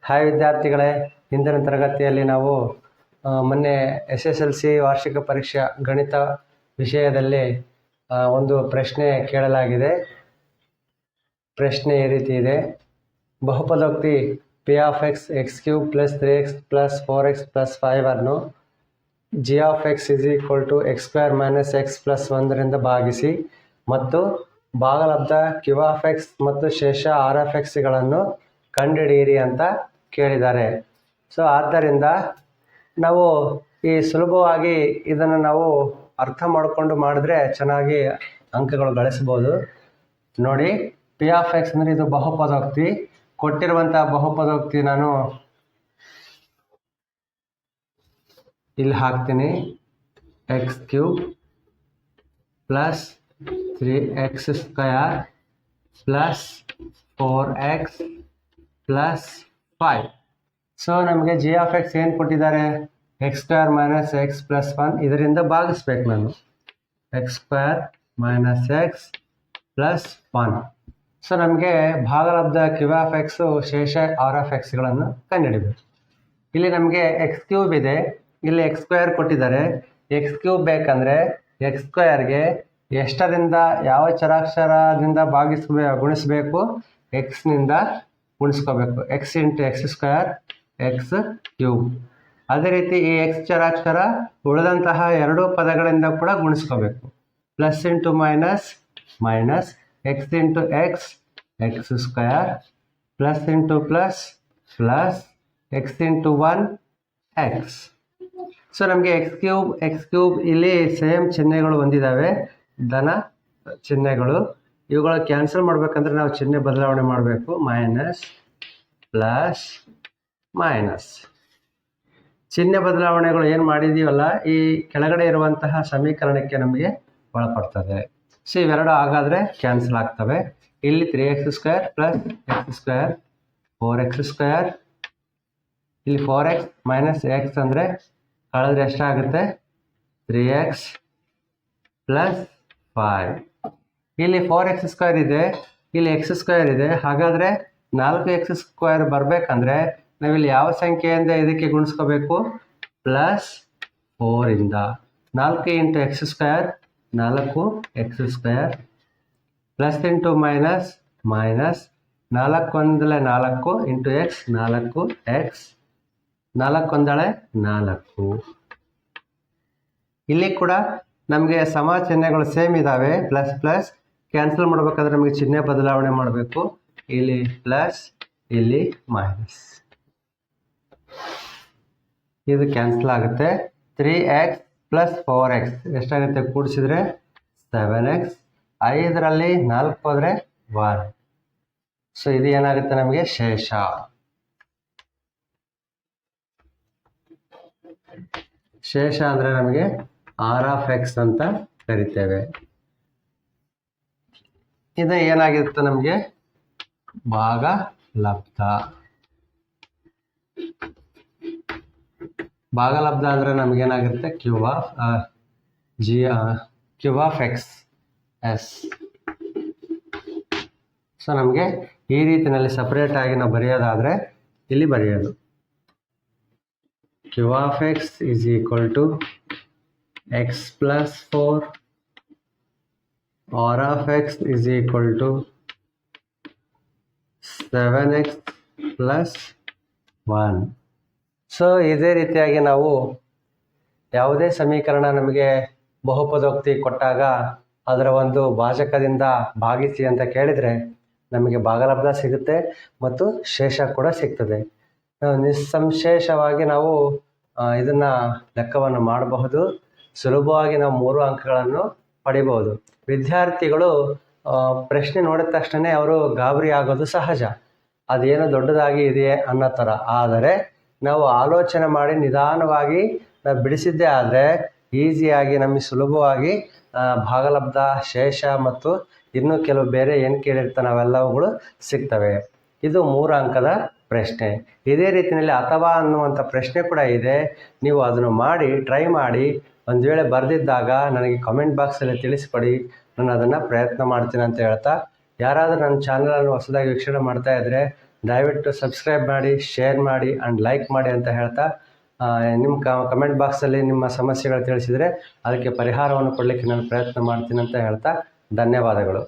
Hi ವಿದ್ಯಾರ್ಥಿಗಳೇ, ಹಿಂದಿನ ತರಗತಿಯಲ್ಲಿ ನಾವು ಮೊನ್ನೆ SSLC ವಾರ್ಷಿಕ ಪರೀಕ್ಷಾ ಗಣಿತ ವಿಷಯದಲ್ಲಿ ಒಂದು ಪ್ರಶ್ನೆ ಕೇಳಲಾಗಿದೆ. ಪ್ರಶ್ನೆ ಈ ರೀತಿ ಇದೆ: ಬಹುಪದೋಕ್ತಿ p of x x³ + 3x + 4x + 5 ಅನ್ನು g of x = x² - x + 1 ರಿಂದ ಭಾಗಿಸಿ ಮತ್ತು ಭಾಗಲಬ್ಧ q of x ಮತ್ತು ಶೇಷ r of x ಗಳನ್ನು ಕಂಡುಹಿಡಿಯಿರಿ ಅಂತ ಕೇಳಿದ್ದಾರೆ. ಸೊ ಆದ್ದರಿಂದ ನಾವು ಈ ಸುಲಭವಾಗಿ ಇದನ್ನು ನಾವು ಅರ್ಥ ಮಾಡಿಕೊಂಡು ಮಾಡಿದ್ರೆ ಚೆನ್ನಾಗಿ ಅಂಕಗಳು ಗಳಿಸ್ಬೋದು. ನೋಡಿ, p of x ಅಂದರೆ ಇದು ಬಹುಪದೋಕ್ತಿ. ಕೊಟ್ಟಿರುವಂಥ ಬಹುಪದೋಕ್ತಿ ನಾನು ಇಲ್ಲಿ ಹಾಕ್ತೀನಿ. x³ + 3x² + 4x + 5. ಸೊ ನಮಗೆ g of x ಏನು ಕೊಟ್ಟಿದ್ದಾರೆ? x² - x + 1. ಇದರಿಂದ ಭಾಗಿಸ್ಬೇಕು ನಾನು. x² - x + 1. ಸೊ ನಮಗೆ ಭಾಗಲಬ್ಧ q of x ಶೇಷ r of x ಗಳನ್ನು ಕಂಡುಹಿಡಿಬೇಕು. ಇಲ್ಲಿ ನಮಗೆ x³ ಇದೆ, ಇಲ್ಲಿ x² ಕೊಟ್ಟಿದ್ದಾರೆ. x³ ಬೇಕಂದರೆ x²ಗೆ ಎಷ್ಟರಿಂದ ಯಾವ ಚರಾಕ್ಷರದಿಂದ ಗುಣಿಸಬೇಕು? x ನಿಂದ ಗುಣಿಸ್ಕೋಬೇಕು. x × x², x³ ಅದೇ ರೀತಿ ಈ x ಚರಾಕ್ಷರ ಉಳಿದಂತಹ ಎರಡು ಪದಗಳಿಂದ ಕೂಡ ಗುಣಿಸ್ಕೋಬೇಕು. Plus into minus minus, x × x, x² plus into plus plus, x × 1, x. So ನಮಗೆ x³ ಇಲ್ಲಿ ಸೇಮ್ ಚಿಹ್ನೆಗಳು ಹೊಂದಿದ್ದಾವೆ, ಧನ ಚಿಹ್ನೆಗಳು. ಇವುಗಳು ಕ್ಯಾನ್ಸಲ್ ಮಾಡಬೇಕಂದ್ರೆ ನಾವು ಚಿಹ್ನೆ ಬದಲಾವಣೆ ಮಾಡಬೇಕು. ಮೈನಸ್ ಪ್ಲಸ್ ಮೈನಸ್ ಚಿಹ್ನೆ ಬದಲಾವಣೆಗಳು ಏನು ಮಾಡಿದೀವಲ್ಲ, ಈ ಕೆಳಗಡೆ ಇರುವಂತಹ ಸಮೀಕರಣಕ್ಕೆ ನಮಗೆ ಒಳಪಡ್ತದೆ. ಸೊ ಇವೆರಡು ಹಾಗಾದರೆ ಕ್ಯಾನ್ಸಲ್ ಆಗ್ತವೆ. ಇಲ್ಲಿ 3x² + x², 4x². ಇಲ್ಲಿ 4x - x ಅಂದರೆ ಕಳೆದ್ರೆ ಎಷ್ಟಾಗುತ್ತೆ? 3x + 5. ಇಲ್ಲಿ 4x² ಇದೆ, ಇಲ್ಲಿ x² ಇದೆ. ಹಾಗಾದರೆ 4x² ಬರಬೇಕಂದ್ರೆ ನಾವಿಲ್ಲಿ ಯಾವ ಸಂಖ್ಯೆಯಿಂದ ಇದಕ್ಕೆ ಗುಣಿಸ್ಕೋಬೇಕು? +4 ಇಂದ. 4 × x², 4x², plus into minus minus, 4 × 1 = 4 × x, 4x, 4 × 1 = 4. ಇಲ್ಲಿ ಕೂಡ ನಮಗೆ ಸಮ ಚಿಹ್ನೆಗಳು ಸೇಮ್ ಇದ್ದಾವೆ. ಪ್ಲಸ್ ಪ್ಲಸ್ ಕ್ಯಾನ್ಸಲ್ ಮಾಡಬೇಕಾದ್ರೆ ನಮಗೆ ಚಿಹ್ನೆ ಬದಲಾವಣೆ ಮಾಡಬೇಕು. ಇಲ್ಲಿ ಪ್ಲಸ್, ಇಲ್ಲಿ ಮೈನಸ್. ಇದು ಕ್ಯಾನ್ಸಲ್ ಆಗುತ್ತೆ. 3x + 4x ಎಷ್ಟಾಗುತ್ತೆ? ಕೂಡಿಸಿದ್ರೆ 7x. 5ರಲ್ಲಿ 4 ಹೋದರೆ 1. ಸೊ ಇದು ಏನಾಗುತ್ತೆ ನಮಗೆ? ಶೇಷ. ಶೇಷ ಅಂದರೆ ನಮಗೆ r of x ಅಂತ ಕರಿತೇವೆ. ಇದು ಏನಾಗಿರುತ್ತೆ ನಮಗೆ? ಭಾಗಲಬ್ಧ. ಭಾಗಲಬ್ಧ ಅಂದರೆ ನಮಗೇನಾಗುತ್ತೆ? q of x s. So ನಮಗೆ ಈ ರೀತಿಯಲ್ಲಿ ಸಪ್ರೇಟ್ ಆಗಿ ನಾವು ಬರೆಯೋದಾದರೆ ಇಲ್ಲಿ ಬರೆಯೋದು q of x = x + 4, r of x = 7x + 1. So ಇದೇ ರೀತಿಯಾಗಿ ನಾವು ಯಾವುದೇ ಸಮೀಕರಣ ನಮಗೆ ಬಹುಪದೋಕ್ತಿ ಕೊಟ್ಟಾಗ ಅದರ ಒಂದು ಭಾಜಕದಿಂದ ಭಾಗಿಸಿ ಅಂತ ಕೇಳಿದರೆ ನಮಗೆ ಭಾಗಲಬ್ಧ ಸಿಗುತ್ತೆ ಮತ್ತು ಶೇಷ ಕೂಡ ಸಿಗ್ತದೆ. ನಿಸ್ಸಂಶೇಷವಾಗಿ ನಾವು ಇದನ್ನು ಲೆಕ್ಕವನ್ನು ಮಾಡಬಹುದು. ಸುಲಭವಾಗಿ ನಾವು 3 ಅಂಕಗಳನ್ನು ಪಡಿಬಹುದು. ವಿದ್ಯಾರ್ಥಿಗಳು ಪ್ರಶ್ನೆ ನೋಡಿದ ತಕ್ಷಣ ಅವರು ಗಾಬರಿ ಆಗೋದು ಸಹಜ. ಅದೇನೋ ದೊಡ್ಡದಾಗಿ ಇದೆ ಅನ್ನೋ ಥರ. ಆದರೆ ನಾವು ಆಲೋಚನೆ ಮಾಡಿ ನಿಧಾನವಾಗಿ ನಾವು ಬಿಡಿಸಿದ್ದೇ ಆದರೆ ಈಸಿಯಾಗಿ ನಮಗೆ ಸುಲಭವಾಗಿ ಭಾಗಲಬ್ಧ, ಶೇಷ ಮತ್ತು ಇನ್ನೂ ಕೆಲವು ಬೇರೆ ಏನು ಕೇಳಿರ್ತಾನೆ ಅವೆಲ್ಲವುಗಳು ಸಿಗ್ತವೆ. ಇದು 3 ಅಂಕದ ಪ್ರಶ್ನೆ. ಇದೇ ರೀತಿಯಲ್ಲಿ ಅಥವಾ ಅನ್ನುವಂಥ ಪ್ರಶ್ನೆ ಕೂಡ ಇದೆ. ನೀವು ಅದನ್ನು ಮಾಡಿ ಟ್ರೈ ಮಾಡಿ. ಒಂದು ವೇಳೆ ಬರೆದಿದ್ದಾಗ ನನಗೆ ಕಮೆಂಟ್ ಬಾಕ್ಸಲ್ಲಿ ತಿಳಿಸ್ಕೊಡಿ. ನಾನು ಅದನ್ನು ಪ್ರಯತ್ನ ಮಾಡ್ತೀನಿ ಅಂತ ಹೇಳ್ತಾ, ಯಾರಾದರೂ ನನ್ನ ಚಾನಲನ್ನು ಹೊಸದಾಗಿ ವೀಕ್ಷಣೆ ಮಾಡ್ತಾ ಇದ್ದರೆ ದಯವಿಟ್ಟು ಸಬ್ಸ್ಕ್ರೈಬ್ ಮಾಡಿ, ಶೇರ್ ಮಾಡಿ ಆ್ಯಂಡ್ ಲೈಕ್ ಮಾಡಿ ಅಂತ ಹೇಳ್ತಾ, ನಿಮ್ಮ ಕಮೆಂಟ್ ಬಾಕ್ಸಲ್ಲಿ ನಿಮ್ಮ ಸಮಸ್ಯೆಗಳು ತಿಳಿಸಿದರೆ ಅದಕ್ಕೆ ಪರಿಹಾರವನ್ನು ಕೊಡಲಿಕ್ಕೆ ನಾನು ಪ್ರಯತ್ನ ಮಾಡ್ತೀನಿ ಅಂತ ಹೇಳ್ತಾ ಧನ್ಯವಾದಗಳು.